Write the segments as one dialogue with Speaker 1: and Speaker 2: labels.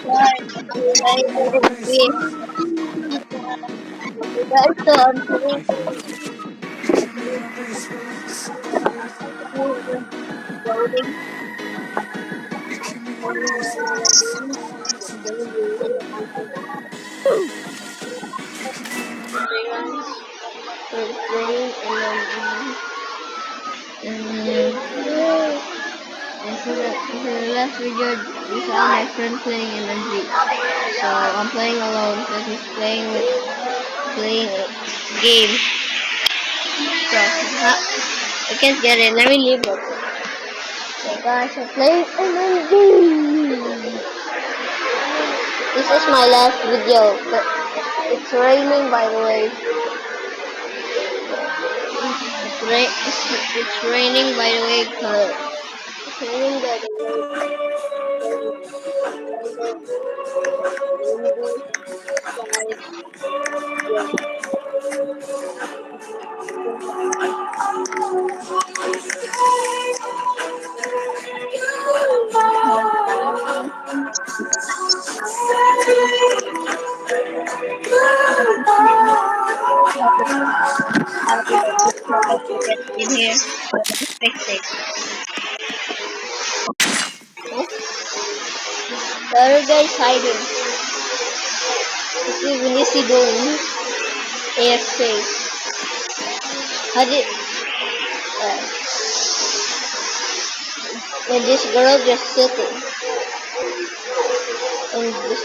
Speaker 1: Guys, so I'm playing loading. We're playing and so the last video we saw my friend playing LNG. So I'm playing alone because he's playing a game. So I can't get it. Let me leave it. So guys, I'm playing LNG. This is my last video. But it's raining, by the way. It's raining, by the way. It's raining, by the way. In here. Fix it. The other guy's hiding. It's even easy going. AFK. How did and this girl just sitting and this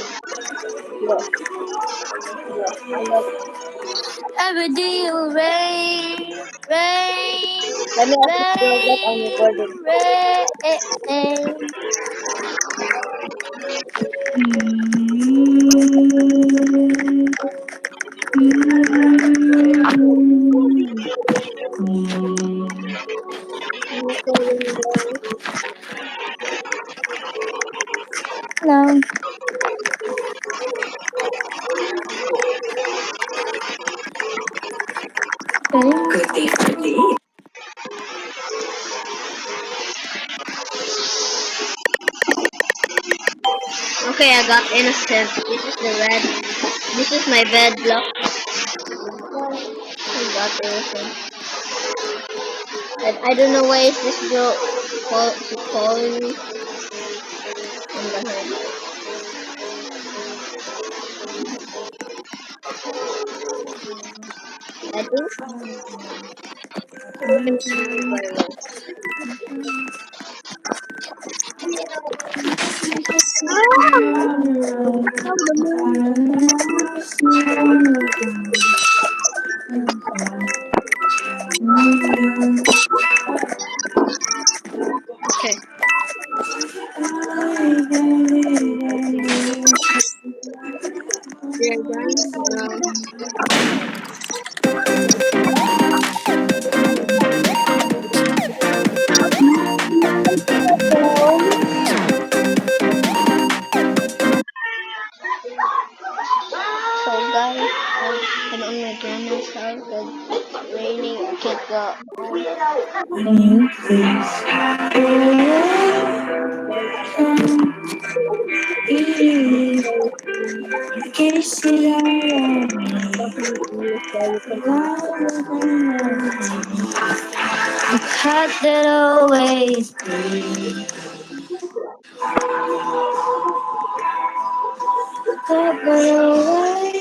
Speaker 2: Every day you rain, rain,
Speaker 1: let me ask this girl that I'm
Speaker 2: rain,
Speaker 1: recording.
Speaker 2: rain.
Speaker 1: I'm recording girl.
Speaker 2: No.
Speaker 1: Okay, I got innocent. This is the red. This is my bed block. I got innocent. And I don't know why is this girl calling me in the head. I think. Okay. We're done. So guys, I'm on my grandma's house because it's raining. I can't go.
Speaker 2: Heart that always heart that always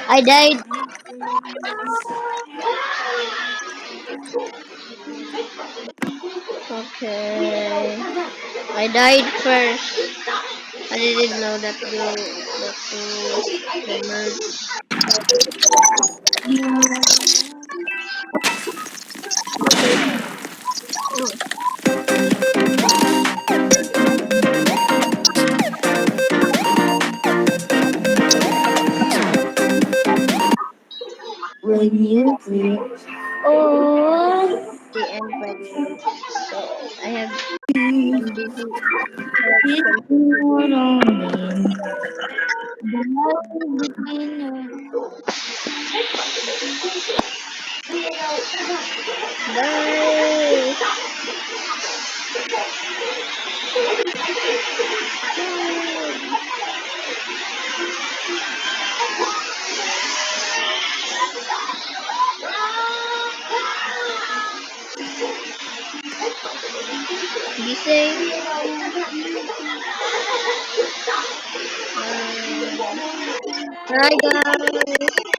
Speaker 1: I died. Okay. I died first. I didn't know that the merge.
Speaker 2: you do. Oh,
Speaker 1: the end probably. So I have
Speaker 2: you
Speaker 1: been busy collection.
Speaker 2: not only the love between us.
Speaker 1: Bye. Be safe. Bye. Bye guys.